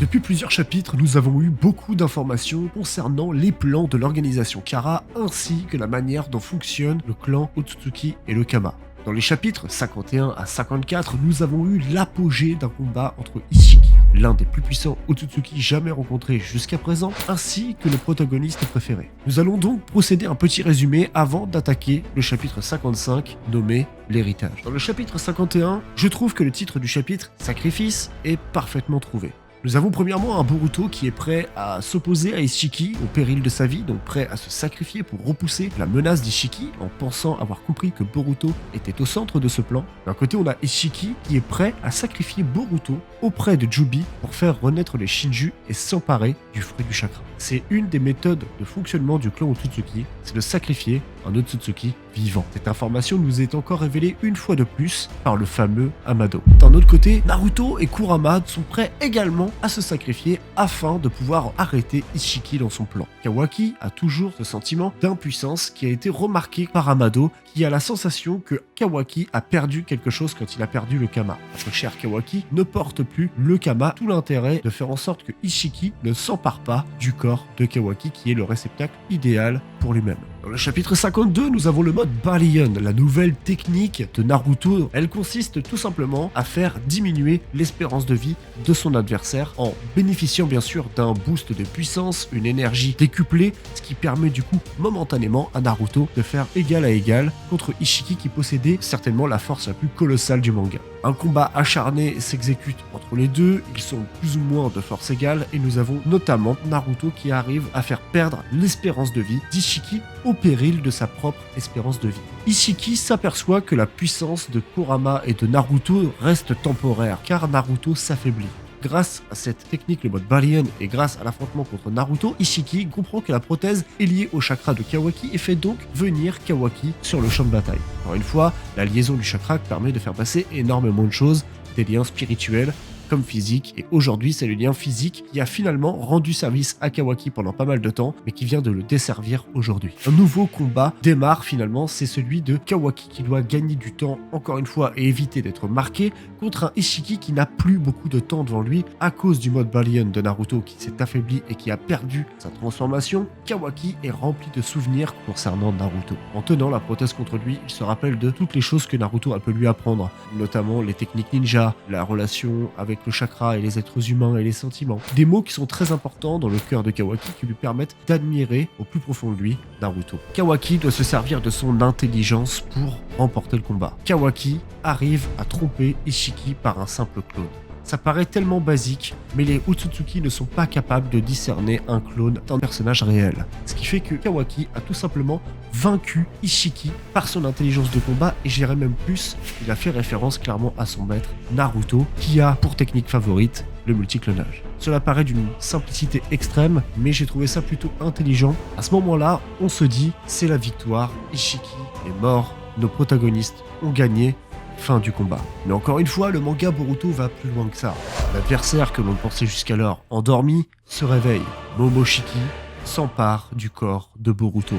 Depuis plusieurs chapitres, nous avons eu beaucoup d'informations concernant les plans de l'organisation Kara ainsi que la manière dont fonctionne le clan Otsutsuki et le Kama. Dans les chapitres 51 à 54, nous avons eu l'apogée d'un combat entre Ishiki, l'un des plus puissants Otsutsuki jamais rencontrés jusqu'à présent, ainsi que le protagoniste préféré. Nous allons donc procéder à un petit résumé avant d'attaquer le chapitre 55 nommé l'héritage. Dans le chapitre 51, je trouve que le titre du chapitre Sacrifice est parfaitement trouvé. Nous avons premièrement un Boruto qui est prêt à s'opposer à Ishiki au péril de sa vie, donc prêt à se sacrifier pour repousser la menace d'Ishiki en pensant avoir compris que Boruto était au centre de ce plan. D'un côté, on a Ishiki qui est prêt à sacrifier Boruto auprès de Jubi pour faire renaître les Shinju et s'emparer du fruit du chakra. C'est une des méthodes de fonctionnement du clan Otsutsuki, c'est de sacrifier un Otsutsuki vivant. Cette information nous est encore révélée une fois de plus par le fameux Amado. D'un autre côté, Naruto et Kurama sont prêts également à se sacrifier afin de pouvoir arrêter Ishiki dans son plan. Kawaki a toujours ce sentiment d'impuissance qui a été remarqué par Amado, qui a la sensation que Kawaki a perdu quelque chose quand il a perdu le Kama. Notre cher Kawaki ne porte plus le Kama, tout l'intérêt de faire en sorte que Ishiki ne s'empare pas du corps de Kawaki qui est le réceptacle idéal pour lui-même. Dans le chapitre 52, nous avons le mode Balion, la nouvelle technique de Naruto. Elle consiste tout simplement à faire diminuer l'espérance de vie de son adversaire en bénéficiant bien sûr d'un boost de puissance, une énergie décuplée, ce qui permet du coup momentanément à Naruto de faire égal à égal contre Ishiki qui possédait certainement la force la plus colossale du manga. Un combat acharné s'exécute entre les deux, ils sont plus ou moins de force égale et nous avons notamment Naruto qui arrive à faire perdre l'espérance de vie d'Ishiki au péril de sa propre espérance de vie. Ishiki s'aperçoit que la puissance de Kurama et de Naruto reste temporaire car Naruto s'affaiblit. Grâce à cette technique, le mode Balion, et grâce à l'affrontement contre Naruto, Ishiki comprend que la prothèse est liée au chakra de Kawaki et fait donc venir Kawaki sur le champ de bataille. Encore une fois, la liaison du chakra permet de faire passer énormément de choses, des liens spirituels comme physiques, et aujourd'hui c'est le lien physique qui a finalement rendu service à Kawaki pendant pas mal de temps, mais qui vient de le desservir aujourd'hui. Un nouveau combat démarre finalement, c'est celui de Kawaki qui doit gagner du temps encore une fois et éviter d'être marqué contre un Ishiki qui n'a plus beaucoup de temps devant lui à cause du mode Balion de Naruto qui s'est affaibli et qui a perdu sa transformation. Kawaki est rempli de souvenirs concernant Naruto. En tenant la prothèse contre lui, il se rappelle de toutes les choses que Naruto a pu lui apprendre, notamment les techniques ninja, la relation avec le chakra et les êtres humains et les sentiments. Des mots qui sont très importants dans le cœur de Kawaki qui lui permettent d'admirer au plus profond de lui Naruto. Kawaki doit se servir de son intelligence pour remporter le combat. Kawaki arrive à tromper Ishiki par un simple clone. Ça paraît tellement basique, mais les Otsutsuki ne sont pas capables de discerner un clone d'un personnage réel. Ce qui fait que Kawaki a tout simplement vaincu Ishiki par son intelligence de combat, et j'irais même plus, il a fait référence clairement à son maître Naruto, qui a pour technique favorite le multiclonage. Cela paraît d'une simplicité extrême, mais j'ai trouvé ça plutôt intelligent. À ce moment-là, on se dit, c'est la victoire, Ishiki est mort, nos protagonistes ont gagné, fin du combat. Mais encore une fois, le manga Boruto va plus loin que ça. L'adversaire que l'on pensait jusqu'alors endormi se réveille. Momoshiki s'empare du corps de Boruto.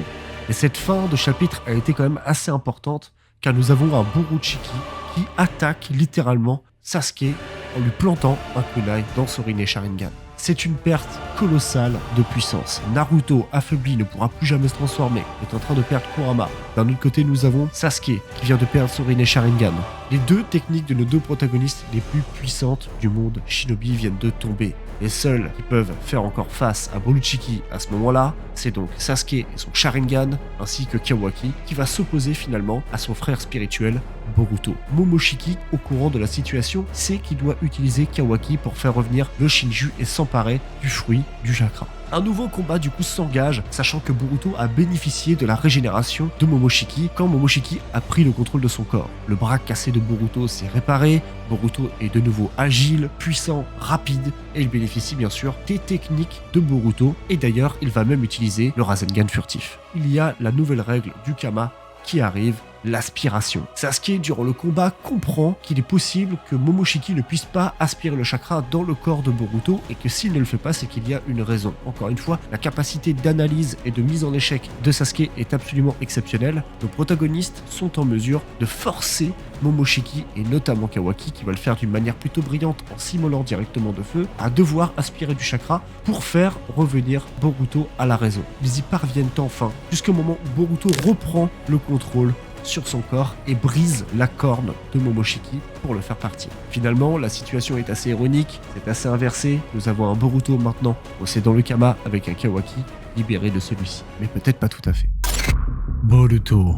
Et cette fin de chapitre a été quand même assez importante car nous avons un Boruchiki qui attaque littéralement Sasuke en lui plantant un kunai dans son Rinne Sharingan. C'est une perte colossale de puissance. Naruto, affaibli, ne pourra plus jamais se transformer, est en train de perdre Kurama. D'un autre côté, nous avons Sasuke, qui vient de perdre son Rinne Sharingan. Les deux techniques de nos deux protagonistes les plus puissantes du monde shinobi viennent de tomber. Les seuls qui peuvent faire encore face à Boruchiki à ce moment-là, c'est donc Sasuke et son Sharingan, ainsi que Kawaki, qui va s'opposer finalement à son frère spirituel, Boruto. Momoshiki, au courant de la situation, sait qu'il doit utiliser Kawaki pour faire revenir le Shinju et s'emparer du fruit du chakra. Un nouveau combat du coup s'engage, sachant que Boruto a bénéficié de la régénération de Momoshiki quand Momoshiki a pris le contrôle de son corps. Le bras cassé de Boruto s'est réparé, Boruto est de nouveau agile, puissant, rapide, et il bénéficie bien sûr des techniques de Boruto, et d'ailleurs il va même utiliser le Rasengan furtif. Il y a la nouvelle règle du Kama qui arrive, l'aspiration. Sasuke, durant le combat, comprend qu'il est possible que Momoshiki ne puisse pas aspirer le chakra dans le corps de Boruto et que s'il ne le fait pas, c'est qu'il y a une raison. Encore une fois, la capacité d'analyse et de mise en échec de Sasuke est absolument exceptionnelle. Nos protagonistes sont en mesure de forcer Momoshiki et notamment Kawaki, qui va le faire d'une manière plutôt brillante en s'immolant directement de feu, à devoir aspirer du chakra pour faire revenir Boruto à la raison. Ils y parviennent enfin, jusqu'au moment où Boruto reprend le contrôle sur son corps et brise la corne de Momoshiki pour le faire partir. Finalement, la situation est assez ironique, c'est assez inversé. Nous avons un Boruto maintenant possédant le Kama avec un Kawaki libéré de celui-ci. Mais peut-être pas tout à fait. Boruto.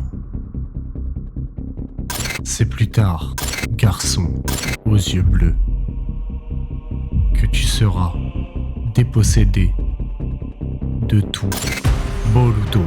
C'est plus tard, garçon aux yeux bleus, que tu seras dépossédé de tout. Boruto.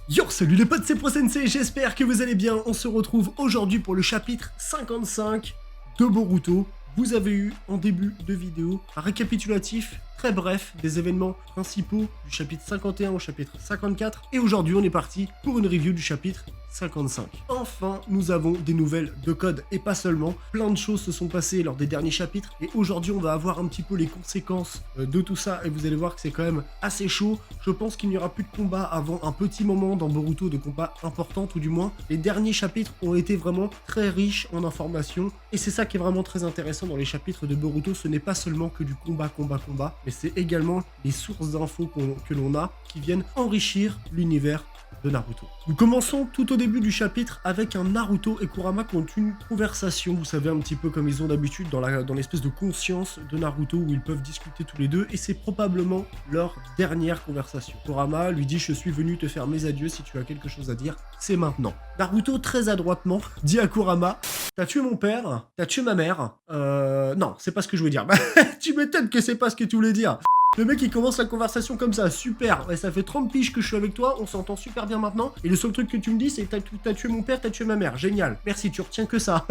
Yo, salut les potes, c'est ProSensei, j'espère que vous allez bien. On se retrouve aujourd'hui pour le chapitre 55 de Boruto. Vous avez eu en début de vidéo un récapitulatif très bref des événements principaux du chapitre 51 au chapitre 54. Et aujourd'hui, on est parti pour une review du chapitre 55. Enfin, nous avons des nouvelles de code et pas seulement. Plein de choses se sont passées lors des derniers chapitres et aujourd'hui, on va avoir un petit peu les conséquences de tout ça et vous allez voir que c'est quand même assez chaud. Je pense qu'il n'y aura plus de combat avant un petit moment dans Boruto, de combat important tout du moins. Les derniers chapitres ont été vraiment très riches en informations et c'est ça qui est vraiment très intéressant dans les chapitres de Boruto. Ce n'est pas seulement que du combat, mais c'est également les sources d'infos que l'on a qui viennent enrichir l'univers de Naruto. Nous commençons tout au début du chapitre avec un Naruto et Kurama qui ont une conversation, vous savez, un petit peu comme ils ont d'habitude dans l'espèce de conscience de Naruto où ils peuvent discuter tous les deux et c'est probablement leur dernière conversation. Kurama lui dit: je suis venu te faire mes adieux, si tu as quelque chose à dire, c'est maintenant. Naruto très adroitement dit à Kurama: t'as tué mon père, t'as tué ma mère. Non, c'est pas ce que je voulais dire. Tu m'étonnes que c'est pas ce que tu voulais dire. Le mec il commence la conversation comme ça, super, ouais, ça fait 30 piges que je suis avec toi, on s'entend super bien maintenant, et le seul truc que tu me dis c'est t'as tué mon père, t'as tué ma mère, génial, merci, tu retiens que ça.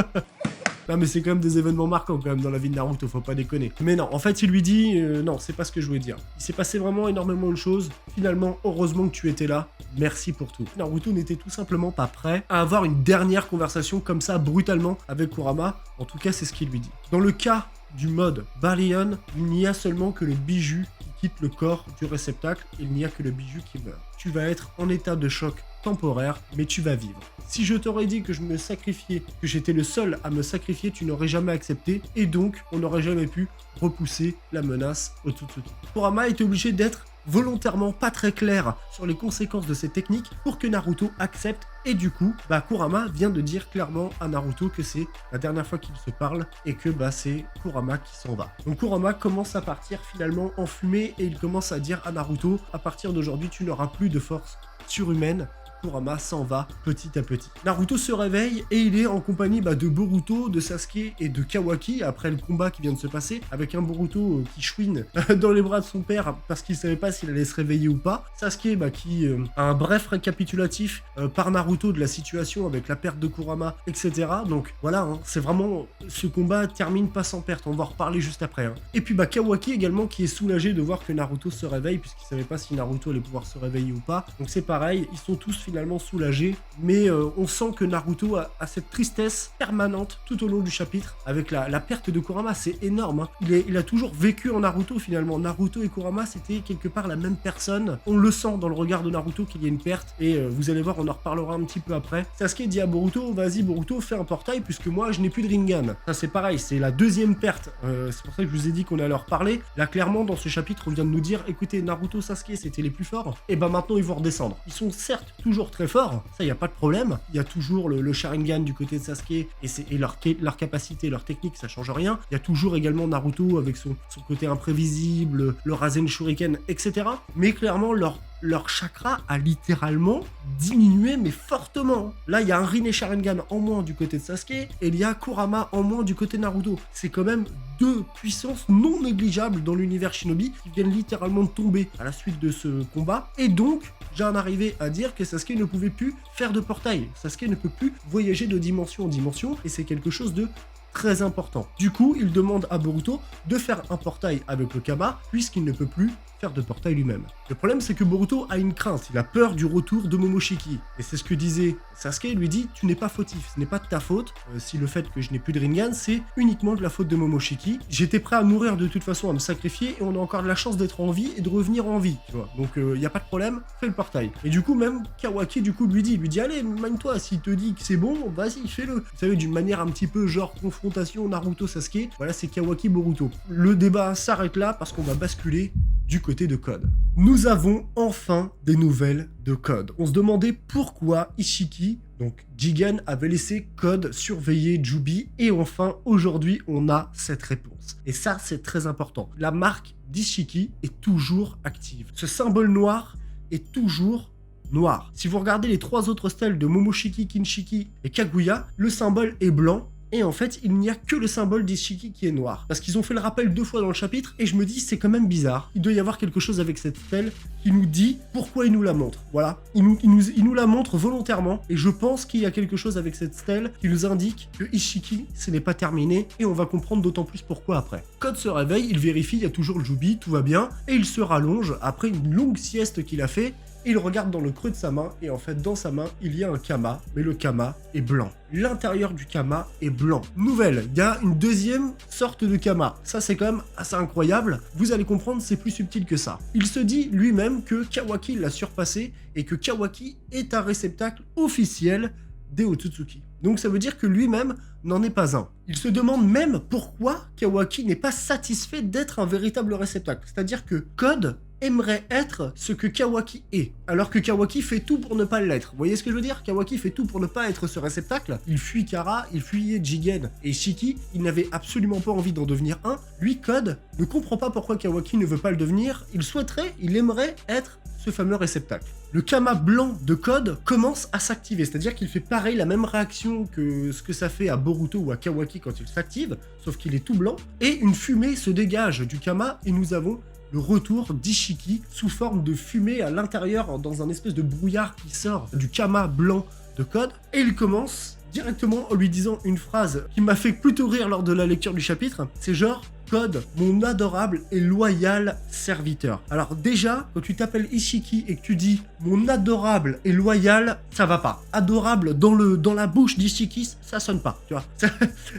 Non mais c'est quand même des événements marquants quand même dans la vie de Naruto, faut pas déconner. Mais non, en fait il lui dit, non c'est pas ce que je voulais dire. Il s'est passé vraiment énormément de choses, finalement heureusement que tu étais là, merci pour tout. Naruto n'était tout simplement pas prêt à avoir une dernière conversation comme ça brutalement avec Kurama, en tout cas c'est ce qu'il lui dit. Dans le cas du mode Baleon, il n'y a seulement que le bijou qui quitte le corps du réceptacle, il n'y a que le bijou qui meurt. Tu vas être en état de choc temporaire, mais tu vas vivre. Si je t'aurais dit que je me sacrifiais, que j'étais le seul à me sacrifier, tu n'aurais jamais accepté, et donc on n'aurait jamais pu repousser la menace Otsutsuki. Kurama était obligé d'être volontairement pas très clair sur les conséquences de cette technique pour que Naruto accepte, et du coup, Kurama vient de dire clairement à Naruto que c'est la dernière fois qu'ils se parlent et que c'est Kurama qui s'en va. Donc Kurama commence à partir finalement en fumée et il commence à dire à Naruto: à partir d'aujourd'hui tu n'auras plus de force surhumaine. Kurama s'en va petit à petit. Naruto se réveille et il est en compagnie de Boruto, de Sasuke et de Kawaki après le combat qui vient de se passer, avec un Boruto qui chouine dans les bras de son père parce qu'il savait pas s'il allait se réveiller ou pas. Sasuke qui a un bref récapitulatif par Naruto de la situation avec la perte de Kurama, etc. Donc voilà, c'est vraiment, ce combat termine pas sans perte, on va en reparler juste après. Et puis Kawaki également qui est soulagé de voir que Naruto se réveille puisqu'il savait pas si Naruto allait pouvoir se réveiller ou pas. Donc c'est pareil, ils sont tous finalement soulagé, mais on sent que Naruto a cette tristesse permanente tout au long du chapitre avec la perte de Kurama. C'est énorme, il a toujours vécu en Naruto finalement. Naruto et Kurama c'était quelque part la même personne, on le sent dans le regard de Naruto qu'il y a une perte, et vous allez voir, on en reparlera un petit peu après. Sasuke dit à Boruto: vas-y Boruto, fais un portail puisque moi je n'ai plus de Rinnegan. Ça c'est pareil, c'est la deuxième perte, c'est pour ça que je vous ai dit qu'on allait en reparler. Là clairement dans ce chapitre on vient de nous dire: écoutez, Naruto, Sasuke c'était les plus forts, et maintenant ils vont redescendre. Ils sont certes toujours toujours très forts, ça y a pas de problème. Il y a toujours le Sharingan du côté de Sasuke et leur capacité, leur technique, ça change rien. Il y a toujours également Naruto avec son côté imprévisible, le Rasen Shuriken, etc. Mais clairement, leur chakra a littéralement diminué, mais fortement. Là, il y a un Rin Sharingan en moins du côté de Sasuke, et il y a Kurama en moins du côté de Naruto. C'est quand même deux puissances non négligeables dans l'univers Shinobi qui viennent littéralement de tomber à la suite de ce combat. Et donc, j'en arrivais à dire que Sasuke ne pouvait plus faire de portail. Sasuke ne peut plus voyager de dimension en dimension, et c'est quelque chose de très important. Du coup, il demande à Boruto de faire un portail avec le Kama, puisqu'il ne peut plus faire de portail lui-même. Le problème, c'est que Boruto a une crainte, il a peur du retour de Momoshiki. Et c'est ce que disait Sasuke, il lui dit, tu n'es pas fautif, ce n'est pas de ta faute, si le fait que je n'ai plus de Rinnegan, c'est uniquement de la faute de Momoshiki. J'étais prêt à mourir de toute façon, à me sacrifier, et on a encore de la chance d'être en vie et de revenir en vie, tu vois. Donc, il n'y a pas de problème, fais le portail. Et du coup, même Kawaki, lui dit, allez, mine-toi, s'il te dit que c'est bon, vas-y, fais-le. Vous savez, d'une manière un petit peu genre confrontation Naruto-Sasuke, voilà, c'est Kawaki-Boruto. Le débat s'arrête là parce qu'on va basculer du côté de Code. Nous avons enfin des nouvelles de Code. On se demandait pourquoi Ishiki, donc Jigen, avait laissé Code surveiller Jubi, et enfin, aujourd'hui, on a cette réponse. Et ça, c'est très important. La marque d'Ishiki est toujours active. Ce symbole noir est toujours noir. Si vous regardez les trois autres stèles de Momoshiki, Kinshiki et Kaguya, le symbole est blanc. Et en fait, il n'y a que le symbole d'Ishiki qui est noir. Parce qu'ils ont fait le rappel 2 fois dans le chapitre, et je me dis, c'est quand même bizarre. Il doit y avoir quelque chose avec cette stèle qui nous dit pourquoi il nous la montre. Voilà, il nous la montre volontairement, et je pense qu'il y a quelque chose avec cette stèle qui nous indique que Ishiki, ce n'est pas terminé, et on va comprendre d'autant plus pourquoi après. Code se réveille, il vérifie, il y a toujours le Jubi, tout va bien, et il se rallonge après une longue sieste qu'il a fait. Il regarde dans le creux de sa main, et en fait, dans sa main, il y a un Kama, mais le Kama est blanc. L'intérieur du Kama est blanc. Nouvelle, il y a une deuxième sorte de Kama. Ça, c'est quand même assez incroyable. Vous allez comprendre, c'est plus subtil que ça. Il se dit lui-même que Kawaki l'a surpassé, et que Kawaki est un réceptacle officiel des Otsutsuki. Donc ça veut dire que lui-même n'en est pas un. Il se demande même pourquoi Kawaki n'est pas satisfait d'être un véritable réceptacle. C'est-à-dire que Code aimerait être ce que Kawaki est, alors que Kawaki fait tout pour ne pas l'être. Vous voyez ce que je veux dire? Kawaki fait tout pour ne pas être ce réceptacle. Il fuit Kara, il fuyait Jigen et Ishiki, il n'avait absolument pas envie d'en devenir un. Lui, Code, ne comprend pas pourquoi Kawaki ne veut pas le devenir. Il souhaiterait, il aimerait être ce fameux réceptacle. Le Kama blanc de Code commence à s'activer, c'est-à-dire qu'il fait pareil, la même réaction que ce que ça fait à Boruto ou à Kawaki quand il s'active, sauf qu'il est tout blanc, et une fumée se dégage du Kama, et nous avons le retour d'Ishiki sous forme de fumée à l'intérieur, dans un espèce de brouillard qui sort du Kama blanc de Code, et il commence directement en lui disant une phrase qui m'a fait plutôt rire lors de la lecture du chapitre, c'est genre « Code, mon adorable et loyal serviteur ». Alors déjà, quand tu t'appelles Ishiki et que tu dis « mon adorable et loyal », ça va pas. Adorable dans la bouche d'Ishiki, ça sonne pas, tu vois.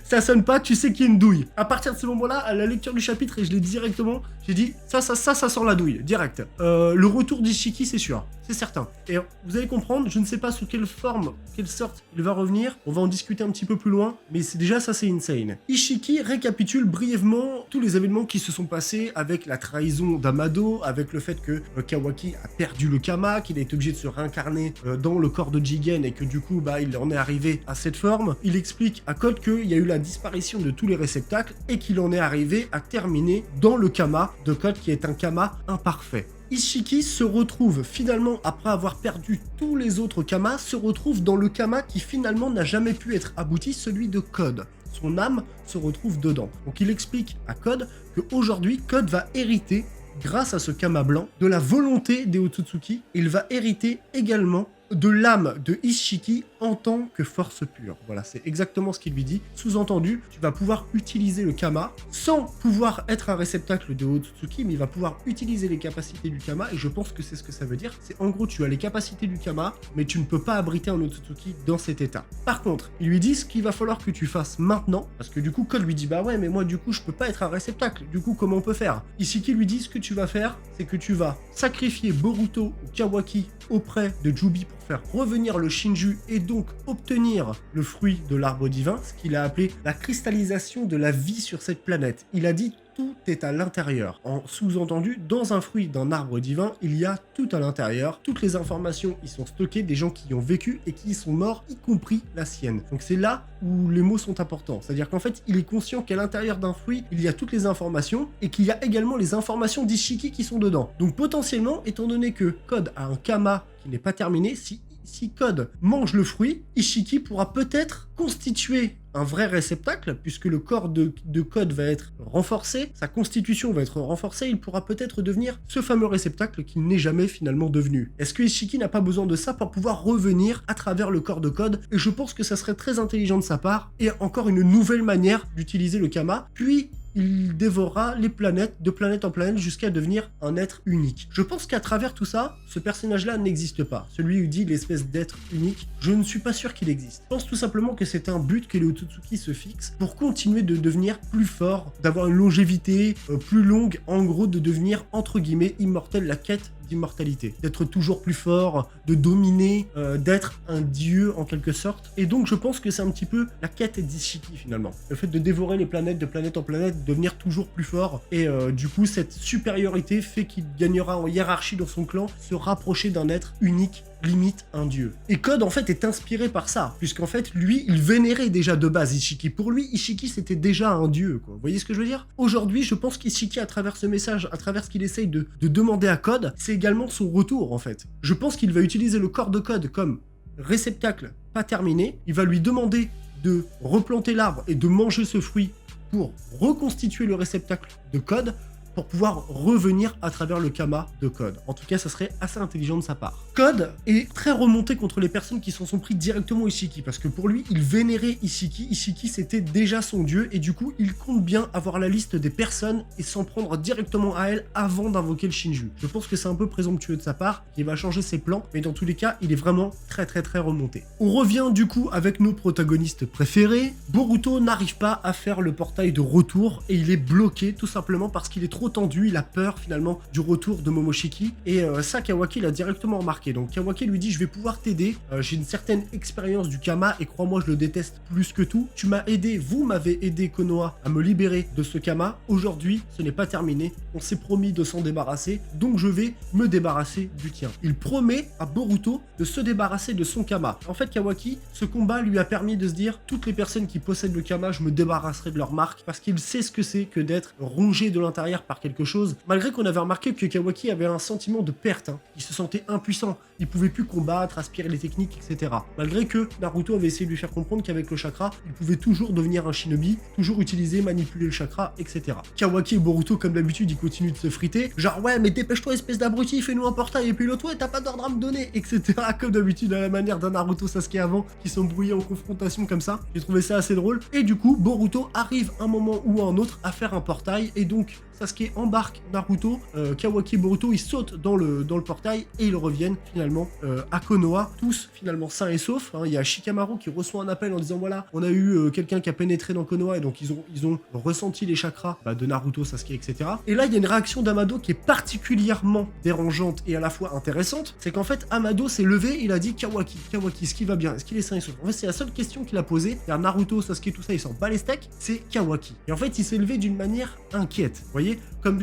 Ça sonne pas, tu sais qu'il y a une douille. À partir de ce moment-là, à la lecture du chapitre, et je l'ai dit directement, j'ai dit ça sent la douille, direct. Le retour d'Ishiki, c'est sûr, c'est certain. Et vous allez comprendre, je ne sais pas sous quelle forme, quelle sorte il va revenir, on va en discuter un petit peu plus loin, mais déjà ça c'est insane. Ishiki récapitule brièvement tous les événements qui se sont passés avec la trahison d'Amado, avec le fait que Kawaki a perdu le Kama, qu'il est obligé de se réincarner dans le corps de Jigen et que du coup il en est arrivé à cette forme. Il explique à Code qu'il y a eu la disparition de tous les réceptacles et qu'il en est arrivé à terminer dans le Kama de Code qui est un Kama imparfait. Ishiki se retrouve finalement, après avoir perdu tous les autres Kamas, se retrouve dans le Kama qui finalement n'a jamais pu être abouti, celui de Code. Son âme se retrouve dedans. Donc il explique à Code qu'aujourd'hui, Code va hériter, grâce à ce Kama blanc, de la volonté des Otsutsuki. Il va hériter également de l'âme de Ishiki en tant que force pure. Voilà, c'est exactement ce qu'il lui dit. Sous-entendu, tu vas pouvoir utiliser le Kama sans pouvoir être un réceptacle de Otsutsuki, mais il va pouvoir utiliser les capacités du Kama, et je pense que c'est ce que ça veut dire. C'est en gros, tu as les capacités du Kama, mais tu ne peux pas abriter un Otsutsuki dans cet état. Par contre, il lui dit ce qu'il va falloir que tu fasses maintenant, parce que du coup, Code lui dit, bah ouais, mais moi du coup, je peux pas être un réceptacle. Du coup, comment on peut faire? Ishiki lui dit, ce que tu vas faire, c'est que tu vas sacrifier Boruto ou Kawaki auprès de Jubi pour faire revenir le Shinju et donc obtenir le fruit de l'arbre divin, ce qu'il a appelé la cristallisation de la vie sur cette planète. Il a dit tout est à l'intérieur. En sous-entendu, dans un fruit d'un arbre divin, il y a tout à l'intérieur. Toutes les informations y sont stockées, des gens qui y ont vécu et qui y sont morts, y compris la sienne. Donc c'est là où les mots sont importants. C'est-à-dire qu'en fait, il est conscient qu'à l'intérieur d'un fruit, il y a toutes les informations et qu'il y a également les informations d'Ishiki qui sont dedans. Donc potentiellement, étant donné que Code a un Kama qui n'est pas terminé, si Code mange le fruit, Ishiki pourra peut-être constituer un vrai réceptacle, puisque le corps de Code va être renforcé, sa constitution va être renforcée, il pourra peut-être devenir ce fameux réceptacle qu'il n'est jamais finalement devenu. Est-ce que Ishiki n'a pas besoin de ça pour pouvoir revenir à travers le corps de Code? Et je pense que ça serait très intelligent de sa part, et encore une nouvelle manière d'utiliser le Kama, puis il dévorera les planètes, de planète en planète, jusqu'à devenir un être unique. Je pense qu'à travers tout ça, ce personnage-là n'existe pas. Celui où dit l'espèce d'être unique, je ne suis pas sûr qu'il existe. Je pense tout simplement que c'est un but que les Otsutsuki se fixent pour continuer de devenir plus fort, d'avoir une longévité plus longue, en gros de devenir, entre guillemets, immortel, la quête d'immortalité, d'être toujours plus fort, de dominer, d'être un dieu en quelque sorte. Et donc je pense que c'est un petit peu la quête d'Ishiki finalement. Le fait de dévorer les planètes de planète en planète, devenir toujours plus fort. Et du coup cette supériorité fait qu'il gagnera en hiérarchie dans son clan, se rapprocher d'un être unique, limite un dieu. Et Code en fait est inspiré par ça, puisqu'en fait lui il vénérait déjà de base Ishiki. Pour lui Ishiki c'était déjà un dieu quoi. Vous voyez ce que je veux dire? Aujourd'hui je pense qu'Ishiki à travers ce message, à travers ce qu'il essaye de demander à Code, c'est également son retour en fait. Je pense qu'il va utiliser le corps de Code comme réceptacle pas terminé, il va lui demander de replanter l'arbre et de manger ce fruit pour reconstituer le réceptacle de Code, pour pouvoir revenir à travers le Kama de Code. En tout cas, ça serait assez intelligent de sa part. Code est très remonté contre les personnes qui s'en sont pris directement Ishiki, parce que pour lui, il vénérait Ishiki. Ishiki, c'était déjà son dieu, et du coup, il compte bien avoir la liste des personnes et s'en prendre directement à elle avant d'invoquer le Shinju. Je pense que c'est un peu présomptueux de sa part, qu'il va changer ses plans, mais dans tous les cas, il est vraiment très remonté. On revient du coup avec nos protagonistes préférés. Boruto n'arrive pas à faire le portail de retour, et il est bloqué tout simplement parce qu'il est trop tendu, il a peur finalement du retour de Momoshiki, et ça Kawaki l'a directement remarqué. Donc Kawaki lui dit je vais pouvoir t'aider, j'ai une certaine expérience du Kama et crois-moi je le déteste plus que tout, tu m'as aidé, vous m'avez aidé Konoha à me libérer de ce Kama, aujourd'hui ce n'est pas terminé, on s'est promis de s'en débarrasser, donc je vais me débarrasser du tien. Il promet à Boruto de se débarrasser de son Kama. En fait Kawaki, ce combat lui a permis de se dire toutes les personnes qui possèdent le Kama, je me débarrasserai de leur marque, parce qu'il sait ce que c'est que d'être rongé de l'intérieur par quelque chose, malgré qu'on avait remarqué que Kawaki avait un sentiment de perte, il se sentait impuissant, il pouvait plus combattre, aspirer les techniques, etc. Malgré que Naruto avait essayé de lui faire comprendre qu'avec le chakra, il pouvait toujours devenir un shinobi, toujours utiliser, manipuler le chakra, etc. Kawaki et Boruto, comme d'habitude, ils continuent de se friter, genre ouais mais dépêche-toi espèce d'abruti, fais-nous un portail, et puis l'autre ouais t'as pas d'ordre à me donner, etc. Comme d'habitude à la manière d'un Naruto Sasuke avant, qui sont brouillés en confrontation comme ça. J'ai trouvé ça assez drôle, et du coup Boruto arrive un moment ou un autre à faire un portail, et donc Sasuke embarque Naruto, Kawaki et Boruto ils sautent dans le portail et ils reviennent finalement à Konoha, tous finalement sains et saufs. Il y a Shikamaru qui reçoit un appel en disant voilà, on a eu quelqu'un qui a pénétré dans Konoha, et donc ils ont ressenti les chakras de Naruto, Sasuke, etc. Et là il y a une réaction d'Amado qui est particulièrement dérangeante et à la fois intéressante, c'est qu'en fait Amado s'est levé, il a dit Kawaki, est-ce qu'il va bien, est-ce qu'il est sain et sauf? En fait c'est la seule question qu'il a posée, car Naruto, Sasuke, tout ça ils s'en bat les steaks, c'est Kawaki. Et en fait il s'est levé d'une manière inquiète, vous voyez,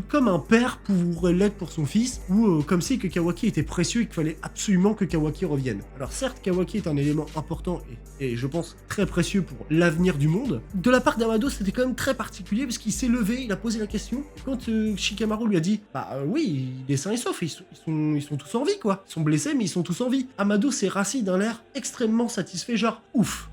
comme un père pourrait l'être pour son fils, ou comme si que Kawaki était précieux et qu'il fallait absolument que Kawaki revienne. Alors certes, Kawaki est un élément important et je pense très précieux pour l'avenir du monde. De la part d'Amado, c'était quand même très particulier parce qu'il s'est levé, il a posé la question. Et quand Shikamaru lui a dit oui, il est sain et sauf, ils sont tous en vie quoi. Ils sont blessés mais ils sont tous en vie. Amado s'est rassis d'un air extrêmement satisfait, genre ouf,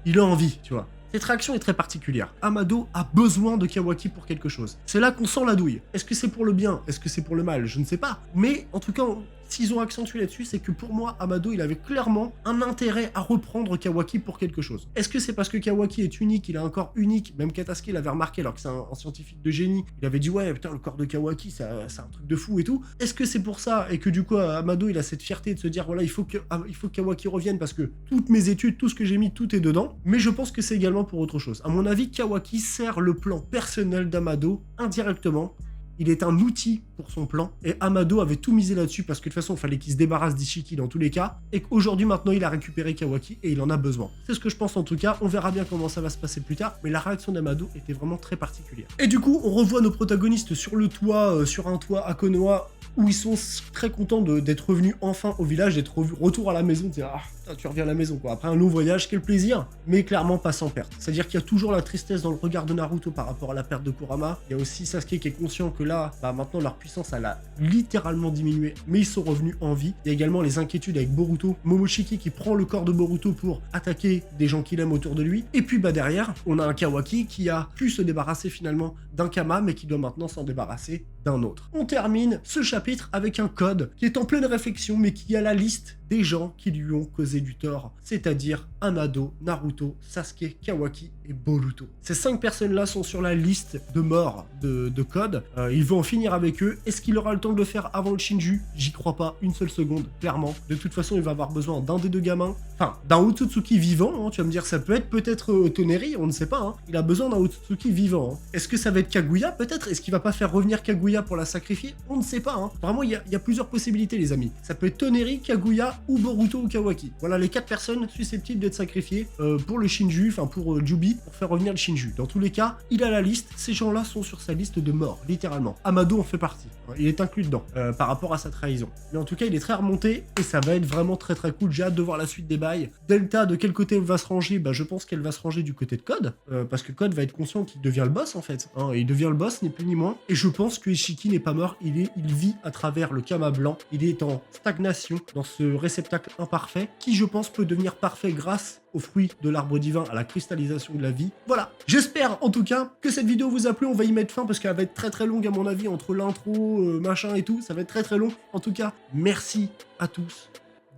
il a envie, tu vois. Cette réaction est très particulière. Amado a besoin de Kawaki pour quelque chose. C'est là qu'on sent la douille. Est-ce que c'est pour le bien? Est-ce que c'est pour le mal? Je ne sais pas. Mais en tout cas, s'ils ont accentué là-dessus, c'est que pour moi, Amado, il avait clairement un intérêt à reprendre Kawaki pour quelque chose. Est-ce que c'est parce que Kawaki est unique, il a un corps unique? Même Katasuki l'avait remarqué alors que c'est un scientifique de génie. Il avait dit ouais, putain, le corps de Kawaki, c'est un truc de fou et tout. Est-ce que c'est pour ça et que du coup, Amado, il a cette fierté de se dire voilà, il faut que Kawaki revienne parce que toutes mes études, tout ce que j'ai mis, tout est dedans. Mais je pense que c'est également pour autre chose. À mon avis, Kawaki sert le plan personnel d'Amado indirectement il est un outil pour son plan, et Amado avait tout misé là-dessus, parce que de toute façon, il fallait qu'il se débarrasse d'Ishiki dans tous les cas, et qu'aujourd'hui, maintenant, il a récupéré Kawaki, et il en a besoin. C'est ce que je pense en tout cas, on verra bien comment ça va se passer plus tard, mais la réaction d'Amado était vraiment très particulière. Et du coup, on revoit nos protagonistes sur le toit, sur un toit à Konoha, où ils sont très contents d'être revenus enfin au village, d'être retour à la maison, de dire ah putain, tu reviens à la maison quoi. Après un long voyage, quel plaisir, mais clairement pas sans perte. C'est-à-dire qu'il y a toujours la tristesse dans le regard de Naruto par rapport à la perte de Kurama. Il y a aussi Sasuke qui est conscient que là, bah maintenant leur puissance elle a littéralement diminué, mais ils sont revenus en vie. Il y a également les inquiétudes avec Boruto, Momoshiki qui prend le corps de Boruto pour attaquer des gens qu'il aime autour de lui. Et puis bah derrière, on a un Kawaki qui a pu se débarrasser finalement d'un Kama, mais qui doit maintenant s'en débarrasser d'un autre. On termine ce chapitre avec un code qui est en pleine réflexion, mais qui a la liste des gens qui lui ont causé du tort, c'est-à-dire Amado, Naruto, Sasuke, Kawaki et Boruto. Ces 5 personnes-là sont sur la liste de morts de Code. Il veut en finir avec eux. Est-ce qu'il aura le temps de le faire avant le Shinju? J'y crois pas une seule seconde, clairement. De toute façon, il va avoir besoin d'un des deux gamins, enfin, d'un Otsutsuki vivant, hein. Tu vas me dire, ça peut être peut-être Toneri, on ne sait pas, hein. Il a besoin d'un Otsutsuki vivant, hein. Est-ce que ça va être Kaguya, peut-être? Est-ce qu'il va pas faire revenir Kaguya pour la sacrifier? On ne sait pas, hein. Vraiment, il y a plusieurs possibilités, les amis. Ça peut être Toneri, Kaguya, ou Boruto ou Kawaki. Voilà les 4 personnes susceptibles d'être sacrifiées pour le Shinju, enfin pour Jubi, pour faire revenir le Shinju. Dans tous les cas, il a la liste, ces gens-là sont sur sa liste de morts, littéralement. Amado en fait partie, il est inclus dedans, par rapport à sa trahison. Mais en tout cas, il est très remonté, et ça va être vraiment très très cool, j'ai hâte de voir la suite des bails. Delta, de quel côté elle va se ranger? Bah je pense qu'elle va se ranger du côté de Code, parce que Code va être conscient qu'il devient le boss en fait, hein, il devient le boss, ni plus ni moins, et je pense que Ishiki n'est pas mort, il vit à travers le Kama blanc, il est en stagnation dans ce réceptacle imparfait, qui je pense peut devenir parfait grâce aux fruits de l'arbre divin, à la cristallisation de la vie. Voilà, j'espère en tout cas que cette vidéo vous a plu, on va y mettre fin parce qu'elle va être très très longue à mon avis, entre l'intro, machin et tout, ça va être très très long. En tout cas, merci à tous,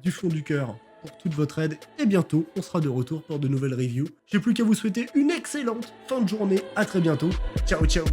du fond du cœur, pour toute votre aide, et bientôt, on sera de retour pour de nouvelles reviews. J'ai plus qu'à vous souhaiter une excellente fin de journée, à très bientôt, ciao ciao.